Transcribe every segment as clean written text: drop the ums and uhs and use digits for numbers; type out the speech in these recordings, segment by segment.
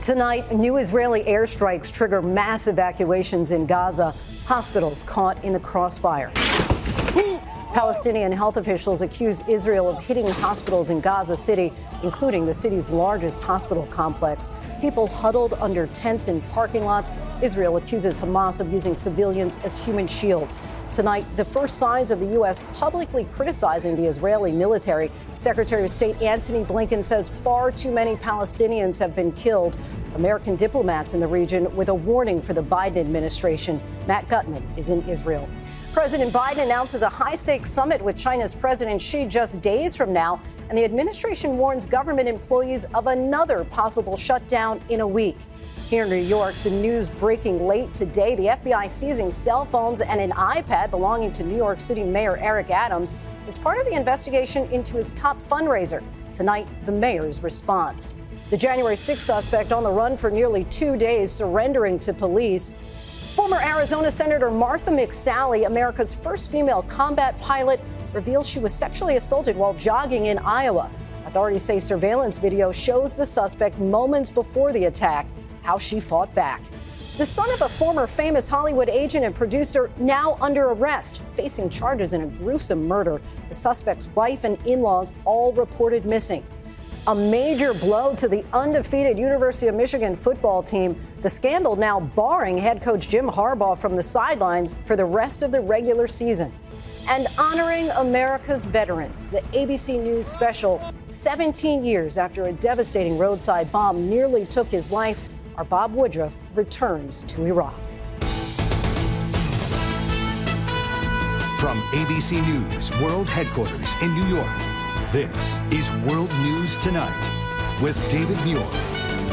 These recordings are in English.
Tonight, new Israeli airstrikes trigger mass evacuations in Gaza. Hospitals caught in the crossfire. Palestinian health officials accuse Israel of hitting hospitals in Gaza City, including the city's largest hospital complex. People huddled under tents in parking lots. Israel accuses Hamas of using civilians as human shields. Tonight, the first signs of the U.S. publicly criticizing the Israeli military. Secretary of State Antony Blinken says far too many Palestinians have been killed. American diplomats in the region with a warning for the Biden administration. Matt Gutman is in Israel. President Biden announces a high-stakes summit with China's President Xi just days from now, and the administration warns government employees of another possible shutdown in a week. Here in New York, the news breaking late today, the FBI seizing cell phones and an iPad belonging to New York City Mayor Eric Adams. It's part of the investigation into his top fundraiser. Tonight, the mayor's response. The January 6th suspect on the run for nearly 2 days, surrendering to police. Former Arizona Senator Martha McSally, America's first female combat pilot, reveals she was sexually assaulted while jogging in Iowa. Authorities say surveillance video shows the suspect moments before the attack, how she fought back. The son of a former famous Hollywood agent and producer now under arrest, facing charges in a gruesome murder. The suspect's wife and in-laws all reported missing. A major blow to the undefeated University of Michigan football team. The scandal now barring head coach Jim Harbaugh from the sidelines for the rest of the regular season. And honoring America's veterans, the ABC News special, 17 years after a devastating roadside bomb nearly took his life, our Bob Woodruff returns to Iraq. From ABC News World Headquarters in New York, this is World News Tonight with David Muir.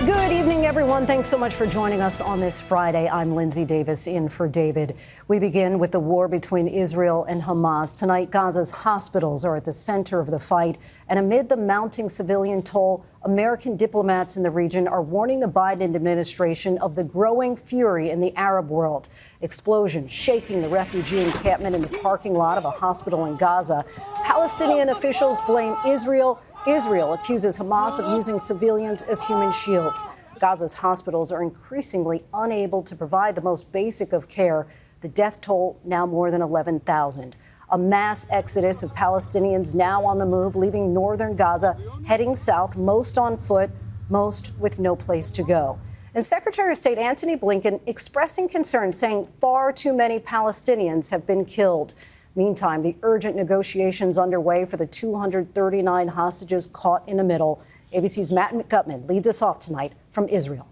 Good evening, everyone. Thanks so much for joining us on this Friday. I'm Lindsay Davis in for David. We begin with the war between Israel and Hamas. Tonight, Gaza's hospitals are at the center of the fight. And amid the mounting civilian toll, American diplomats in the region are warning the Biden administration of the growing fury in the Arab world. Explosions shaking the refugee encampment in the parking lot of a hospital in Gaza. Palestinian officials blame Israel. Israel accuses Hamas of using civilians as human shields. Gaza's hospitals are increasingly unable to provide the most basic of care. The death toll now more than 11,000. A mass exodus of Palestinians now on the move, leaving northern Gaza, heading south, most on foot, most with no place to go. And Secretary of State Antony Blinken expressing concern, saying far too many Palestinians have been killed. Meantime, the urgent negotiations underway for the 239 hostages caught in the middle. ABC's Matt Gutman leads us off tonight from Israel.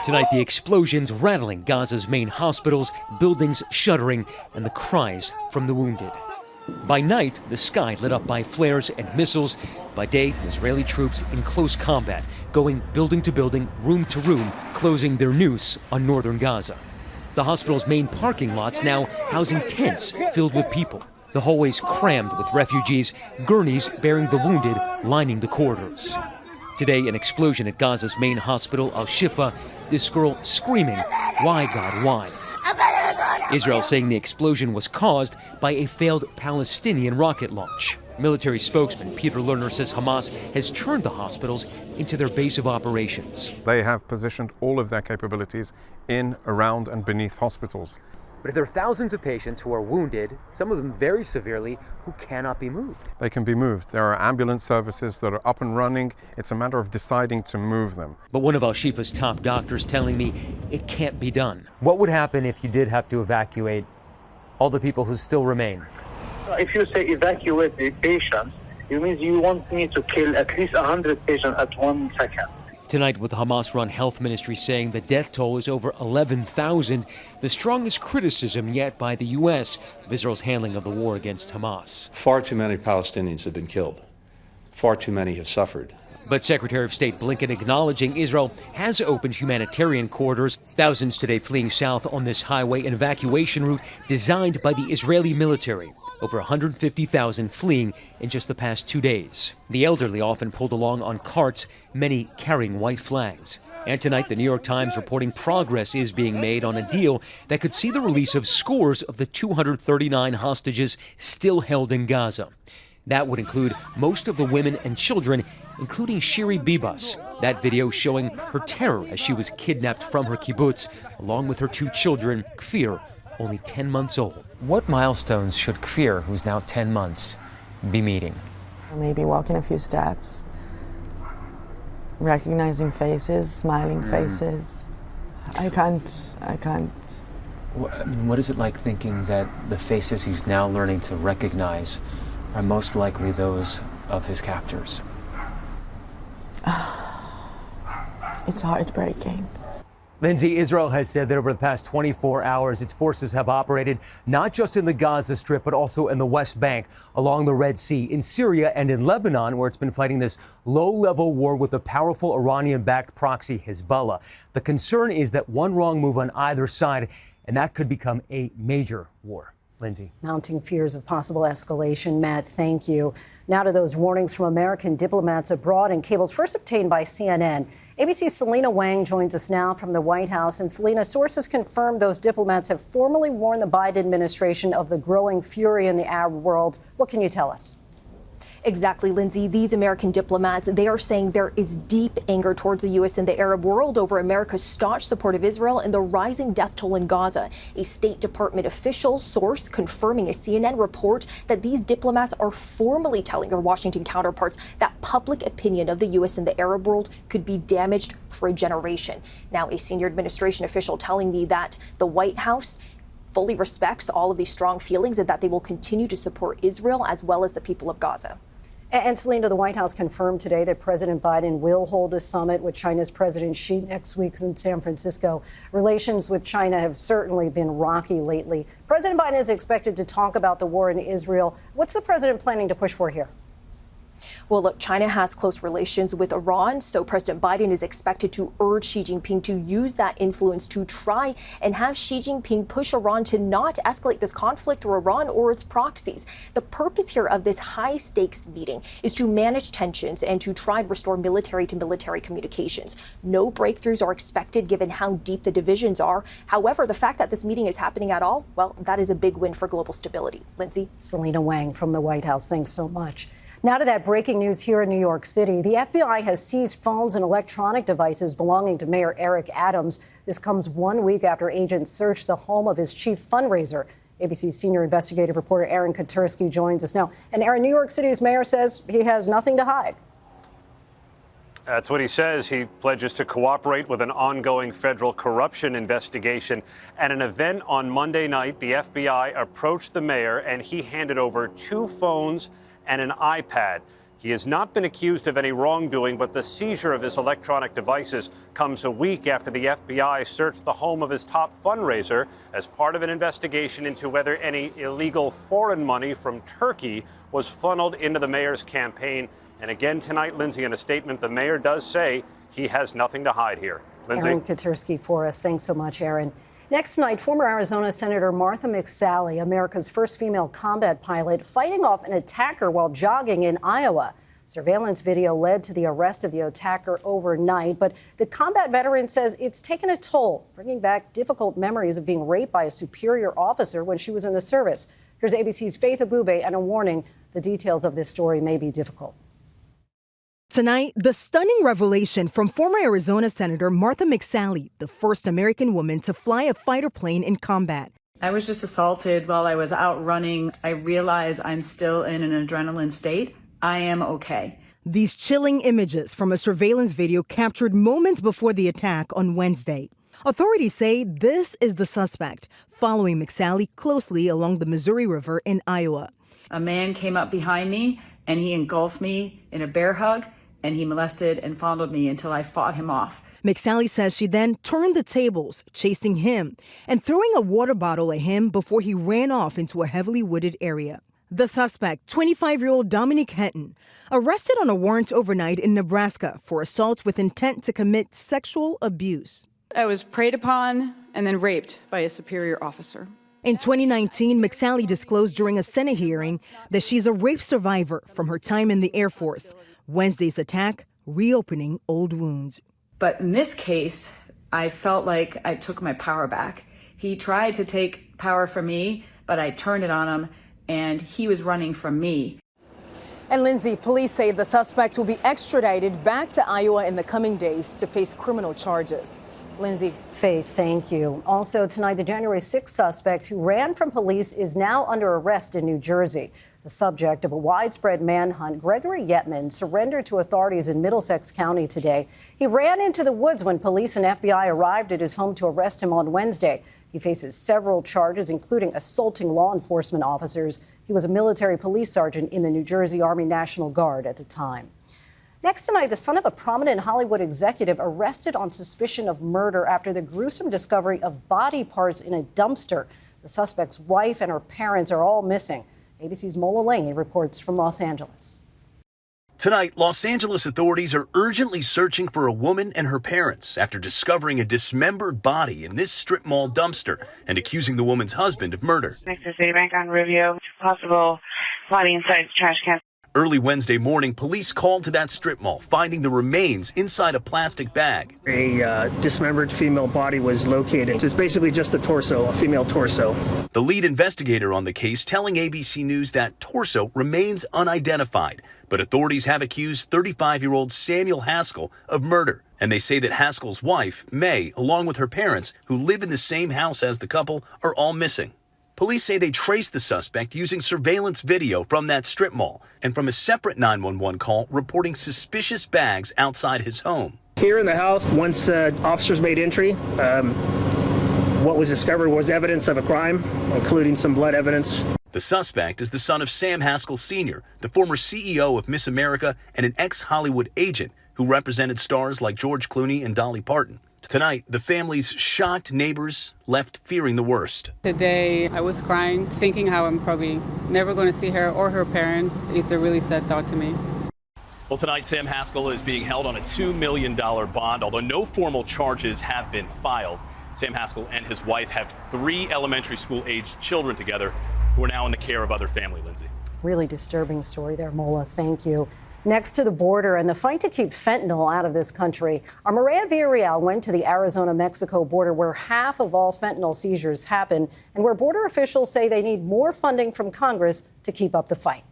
Tonight, the explosions rattling Gaza's main hospitals, buildings shuddering, and the cries from the wounded. By night, the sky lit up by flares and missiles. By day, Israeli troops in close combat, going building to building, room to room, closing their noose on northern Gaza. The hospital's main parking lots now housing tents filled with people. The hallways crammed with refugees, gurneys bearing the wounded lining the corridors. Today, an explosion at Gaza's main hospital, Al-Shifa. This girl screaming, "Why, God, why?" Israel saying the explosion was caused by a failed Palestinian rocket launch. Military spokesman Peter Lerner says Hamas has turned the hospitals into their base of operations. They have positioned all of their capabilities in, around, and beneath hospitals. But there are thousands of patients who are wounded, some of them very severely, who cannot be moved. They can be moved. There are ambulance services that are up and running. It's a matter of deciding to move them. But one of Al-Shifa's top doctors telling me it can't be done. What would happen if you did have to evacuate all the people who still remain? If you say evacuate the patients, it means you want me to kill at least 100 patients at 1 second. Tonight, with the Hamas-run health ministry saying the death toll is over 11,000, the strongest criticism yet by the U.S. of Israel's handling of the war against Hamas. Far too many Palestinians have been killed. Far too many have suffered. But Secretary of State Blinken acknowledging Israel has opened humanitarian corridors. Thousands today fleeing south on this highway, an evacuation route designed by the Israeli military. Over 150,000 fleeing in just the past 2 days. The elderly often pulled along on carts, many carrying white flags. And tonight, the New York Times reporting progress is being made on a deal that could see the release of scores of the 239 hostages still held in Gaza. That would include most of the women and children, including Shiri Bibas. That video showing her terror as she was kidnapped from her kibbutz, along with her 2 children, Kfir, only 10 months old. What milestones should Kfir, who's now 10 months, be meeting? Maybe walking a few steps, recognizing faces, smiling faces. I can't. What is it like thinking that the faces he's now learning to recognize are most likely those of his captors? It's heartbreaking. Lindsay, Israel has said that over the past 24 hours, its forces have operated not just in the Gaza Strip, but also in the West Bank, along the Red Sea, in Syria, and in Lebanon, where it's been fighting this low-level war with the powerful Iranian-backed proxy Hezbollah. The concern is that one wrong move on either side, and that could become a major war. Lindsay. Mounting fears of possible escalation. Matt, thank you. Now to those warnings from American diplomats abroad and cables first obtained by CNN. ABC's Selena Wang joins us now from the White House. And Selena, sources confirm those diplomats have formally warned the Biden administration of the growing fury in the Arab world. What can you tell us? Exactly, Lindsay. These American diplomats, they are saying there is deep anger towards the U.S. and the Arab world over America's staunch support of Israel and the rising death toll in Gaza. A State Department official source confirming a CNN report that these diplomats are formally telling their Washington counterparts that public opinion of the U.S. and the Arab world could be damaged for a generation. Now, a senior administration official telling me that the White House fully respects all of these strong feelings and that they will continue to support Israel as well as the people of Gaza. And Selena, the White House confirmed today that President Biden will hold a summit with China's President Xi next week in San Francisco. Relations with China have certainly been rocky lately. President Biden is expected to talk about the war in Israel. What's the president planning to push for here? Well, look, China has close relations with Iran, so President Biden is expected to urge Xi Jinping to use that influence to try and have Xi Jinping push Iran to not escalate this conflict through Iran or its proxies. The purpose here of this high-stakes meeting is to manage tensions and to try and restore military-to-military communications. No breakthroughs are expected given how deep the divisions are. However, the fact that this meeting is happening at all, well, that is a big win for global stability. Lindsay? Selena Wang from the White House. Thanks so much. Now to that breaking news here in New York City. The FBI has seized phones and electronic devices belonging to Mayor Eric Adams. This comes 1 week after agents searched the home of his chief fundraiser. ABC's senior investigative reporter Aaron Katersky joins us now. And Aaron, New York City's mayor says he has nothing to hide. That's what he says. He pledges to cooperate with an ongoing federal corruption investigation. At an event on Monday night, the FBI approached the mayor and he handed over 2 phones and an iPad. He has not been accused of any wrongdoing, but the seizure of his electronic devices comes a week after the FBI searched the home of his top fundraiser as part of an investigation into whether any illegal foreign money from Turkey was funneled into the mayor's campaign. And again tonight, Lindsay, in a statement, the mayor does say he has nothing to hide here. Lindsay? Aaron Katersky for us. Thanks so much, Aaron. Next night, former Arizona Senator Martha McSally, America's first female combat pilot, fighting off an attacker while jogging in Iowa. Surveillance video led to the arrest of the attacker overnight, but the combat veteran says it's taken a toll, bringing back difficult memories of being raped by a superior officer when she was in the service. Here's ABC's Faith Abubey and a warning: the details of this story may be difficult. Tonight, the stunning revelation from former Arizona Senator Martha McSally, the first American woman to fly a fighter plane in combat. I was just assaulted while I was out running. I realize I'm still in an adrenaline state. I am okay. These chilling images from a surveillance video captured moments before the attack on Wednesday. Authorities say this is the suspect, following McSally closely along the Missouri River in Iowa. A man came up behind me and he engulfed me in a bear hug, and he molested and fondled me until I fought him off. McSally says she then turned the tables, chasing him and throwing a water bottle at him before he ran off into a heavily wooded area. The suspect, 25-year-old Dominic Henton, arrested on a warrant overnight in Nebraska for assault with intent to commit sexual abuse. I was preyed upon and then raped by a superior officer. In 2019, McSally disclosed during a Senate hearing that she's a rape survivor from her time in the Air Force. Wednesday's attack, reopening old wounds. But in this case, I felt like I took my power back. He tried to take power from me, but I turned it on him, and he was running from me. And Lindsay, police say the suspect will be extradited back to Iowa in the coming days to face criminal charges. Lindsay. Faith, thank you. Also tonight, the January 6th suspect who ran from police is now under arrest in New Jersey. The subject of a widespread manhunt, Gregory Gutman, surrendered to authorities in Middlesex County today. He ran into the woods when police and FBI arrived at his home to arrest him on Wednesday. He faces several charges, including assaulting law enforcement officers. He was a military police sergeant in the New Jersey Army National Guard at the time. Next tonight, the son of a prominent Hollywood executive arrested on suspicion of murder after the gruesome discovery of body parts in a dumpster. The suspect's wife and her parents are all missing. ABC's Mola Laney reports from Los Angeles. Tonight, Los Angeles authorities are urgently searching for a woman and her parents after discovering a dismembered body in this strip mall dumpster and accusing the woman's husband of murder. Next to Citibank on Rubio, possible body inside the trash can. Early Wednesday morning, police called to that strip mall, finding the remains inside a plastic bag. A dismembered female body was located. It's basically just a torso, a female torso. The lead investigator on the case telling ABC News that torso remains unidentified, but authorities have accused 35-year-old Samuel Haskell of murder. And they say that Haskell's wife, May, along with her parents, who live in the same house as the couple, are all missing. Police say they traced the suspect using surveillance video from that strip mall and from a separate 911 call reporting suspicious bags outside his home. Here in the house, once officers made entry, what was discovered was evidence of a crime, including some blood evidence. The suspect is the son of Sam Haskell Sr., the former CEO of Miss America and an ex-Hollywood agent who represented stars like George Clooney and Dolly Parton. Tonight, the family's shocked neighbors left fearing the worst. Today, I was crying, thinking how I'm probably never going to see her or her parents. It's a really sad thought to me. Well, tonight, Sam Haskell is being held on a $2 million bond, although no formal charges have been filed. Sam Haskell and his wife have 3 elementary school-aged children together who are now in the care of other family, Lindsay. Really disturbing story there, Mola. Thank you. Next to the border and the fight to keep fentanyl out of this country, our Mireya Villarreal went to the Arizona-Mexico border where half of all fentanyl seizures happen and where border officials say they need more funding from Congress to keep up the fight.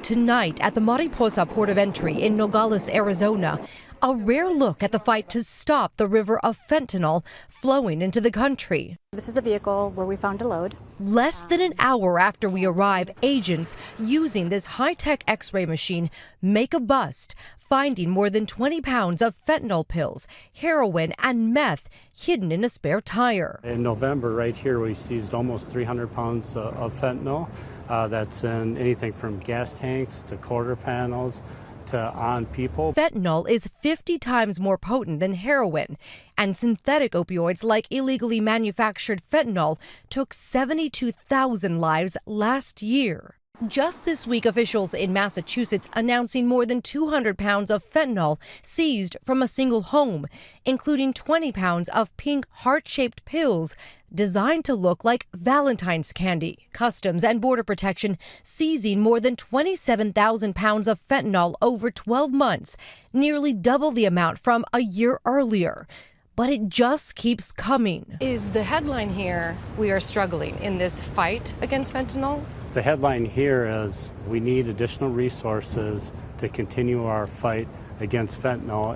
Tonight at the Mariposa port of entry in Nogales, Arizona, a rare look at the fight to stop the river of fentanyl flowing into the country. This is a vehicle where we found a load. Less than an hour after we arrive, agents using this high-tech x-ray machine make a bust, finding more than 20 pounds of fentanyl pills, heroin, and meth hidden in a spare tire. In November, right here, we seized almost 300 pounds of fentanyl. That's in anything from gas tanks to quarter panels to on people. Fentanyl is 50 times more potent than heroin, and synthetic opioids like illegally manufactured fentanyl took 72,000 lives last year. Just this week, officials in Massachusetts announcing more than 200 pounds of fentanyl seized from a single home, including 20 pounds of pink heart-shaped pills designed to look like Valentine's candy. Customs and Border Protection seizing more than 27,000 pounds of fentanyl over 12 months, nearly double the amount from a year earlier. But it just keeps coming. Is the headline here, we are struggling in this fight against fentanyl? The headline here is we need additional resources to continue our fight against fentanyl.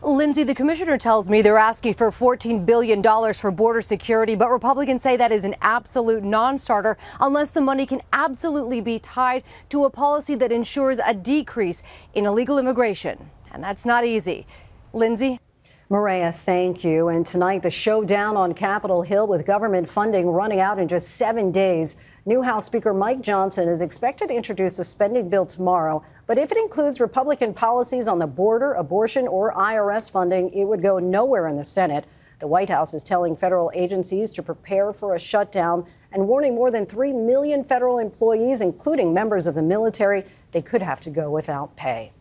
Lindsay, the commissioner tells me they're asking for $14 billion for border security, but Republicans say that is an absolute non-starter unless the money can absolutely be tied to a policy that ensures a decrease in illegal immigration. And that's not easy. Lindsay? Mireya, thank you. And tonight, the showdown on Capitol Hill with government funding running out in just 7 days. New House Speaker Mike Johnson is expected to introduce a spending bill tomorrow. But if it includes Republican policies on the border, abortion, or IRS funding, it would go nowhere in the Senate. The White House is telling federal agencies to prepare for a shutdown and warning more than 3 million federal employees, including members of the military, they could have to go without pay.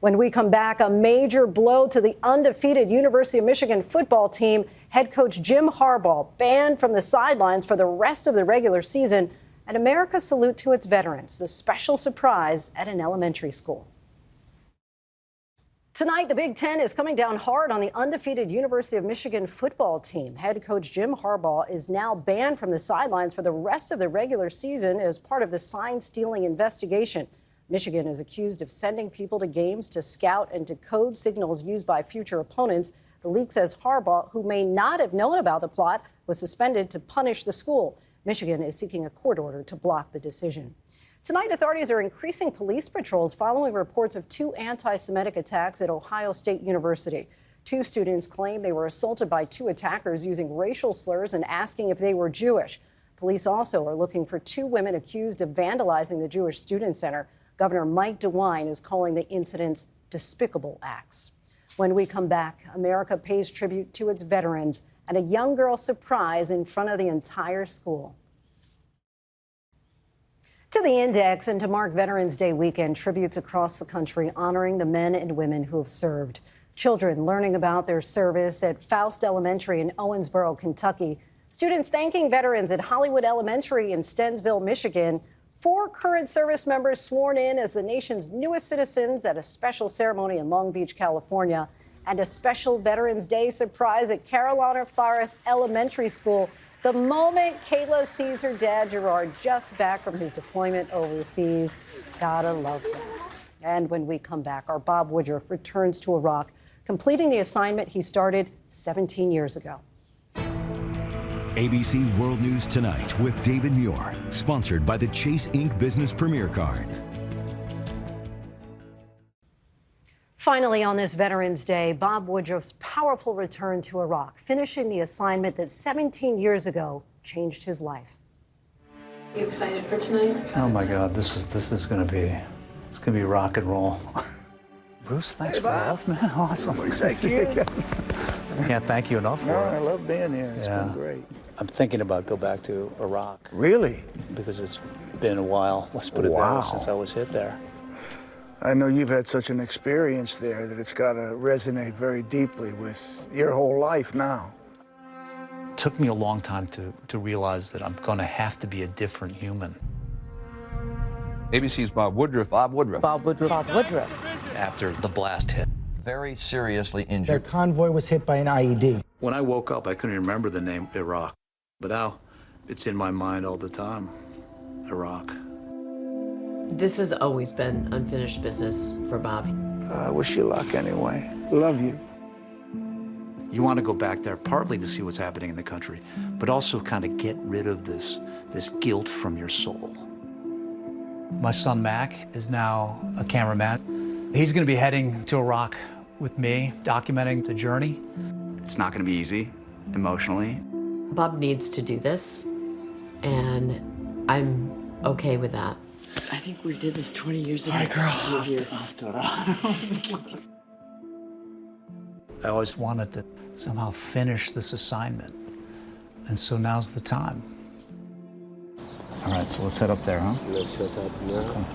When we come back, a major blow to the undefeated University of Michigan football team. Head coach Jim Harbaugh banned from the sidelines for the rest of the regular season. And America's salute to its veterans, the special surprise at an elementary school. Tonight, the Big Ten is coming down hard on the undefeated University of Michigan football team. Head coach Jim Harbaugh is now banned from the sidelines for the rest of the regular season as part of the sign-stealing investigation. Michigan is accused of sending people to games to scout and decode signals used by future opponents. The leak says Harbaugh, who may not have known about the plot, was suspended to punish the school. Michigan is seeking a court order to block the decision. Tonight, authorities are increasing police patrols following reports of 2 anti-Semitic attacks at Ohio State University. 2 students claim they were assaulted by 2 attackers using racial slurs and asking if they were Jewish. Police also are looking for 2 women accused of vandalizing the Jewish Student Center. Governor Mike DeWine is calling the incidents despicable acts. When we come back, America pays tribute to its veterans and a young girl's surprise in front of the entire school. To the Index, and to mark Veterans Day weekend, tributes across the country honoring the men and women who have served. Children learning about their service at Faust Elementary in Owensboro, Kentucky. Students thanking veterans at Hollywood Elementary in Stensville, Michigan. 4 current service members sworn in as the nation's newest citizens at a special ceremony in Long Beach, California. And a special Veterans Day surprise at Carolina Forest Elementary School. The moment Kayla sees her dad, Gerard, just back from his deployment overseas. Gotta love that. And when we come back, our Bob Woodruff returns to Iraq, completing the assignment he started 17 years ago. ABC World News Tonight with David Muir, sponsored by the Chase Ink Business Premier Card. Finally, on this Veterans Day, Bob Woodruff's powerful return to Iraq, finishing the assignment that 17 years ago changed his life. You excited for tonight? Oh my God, this is gonna be rock and roll. Bruce, thanks for that, man. Awesome. Thank you. I can't thank you enough for it. I love being here. It's been great. I'm thinking about go back to Iraq. Really? Because it's been a while, let's put it that way, since I was hit there. I know you've had such an experience there that it's got to resonate very deeply with your whole life now. It took me a long time to realize that I'm going to have to be a different human. ABC's Bob Woodruff. Bob Woodruff. Bob Woodruff. Bob Woodruff. After the blast hit. Very seriously injured. Their convoy was hit by an IED. When I woke up, I couldn't remember the name Iraq, but now it's in my mind all the time. Iraq. This has always been unfinished business for Bob. I wish you luck anyway. Love you. You want to go back there partly to see what's happening in the country, but also kind of get rid of this guilt from your soul. My son Mac is now a cameraman. He's going to be heading to Iraq with me, documenting the journey. It's not going to be easy, emotionally. Bob needs to do this, and I'm okay with that. I think we did this 20 years ago. All right, girl. I always wanted to somehow finish this assignment, and so now's the time. All right, so let's head up there, huh? Let's head up now.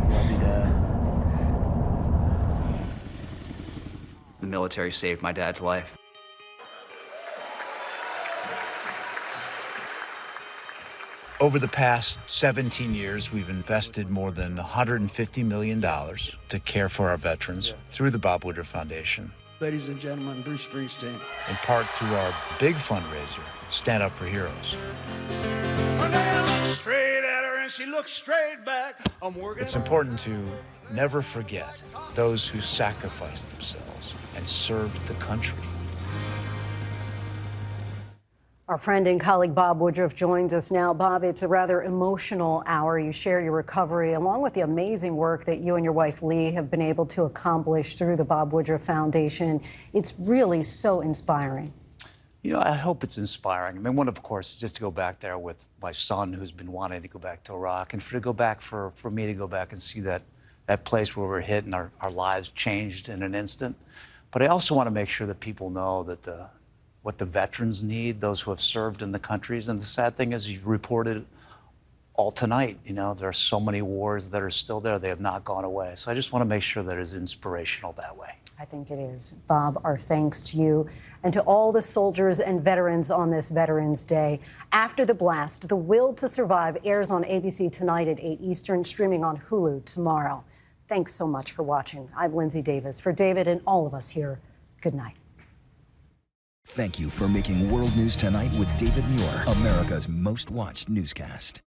Love you, Dad. The military saved my dad's life. Over the past 17 years, we've invested more than $150 million to care for our veterans through the Bob Woodruff Foundation. Ladies and gentlemen, Bruce Springsteen. In part through our big fundraiser, Stand Up for Heroes. Straight at her and she looks straight back. It's important to never forget those who sacrificed themselves and served the country. Our friend and colleague Bob Woodruff joins us now. Bob, it's a rather emotional hour. You share your recovery along with the amazing work that you and your wife Lee have been able to accomplish through the Bob Woodruff Foundation. It's really so inspiring. You know, I hope it's inspiring. I mean, one, of course, is just to go back there with my son who's been wanting to go back to Iraq, and for me to go back and see that place where we're hit and our lives changed in an instant. But I also want to make sure that people know that what the veterans need, those who have served in the countries. And the sad thing is, you've reported all tonight, you know, there are so many wars that are still there. They have not gone away. So I just want to make sure that it's inspirational that way. I think it is. Bob, our thanks to you and to all the soldiers and veterans on this Veterans Day. After the blast, The Will to Survive airs on ABC tonight at 8 Eastern, streaming on Hulu tomorrow. Thanks so much for watching. I'm Lindsay Davis. For David and all of us here, good night. Thank you for making World News Tonight with David Muir, America's most watched newscast.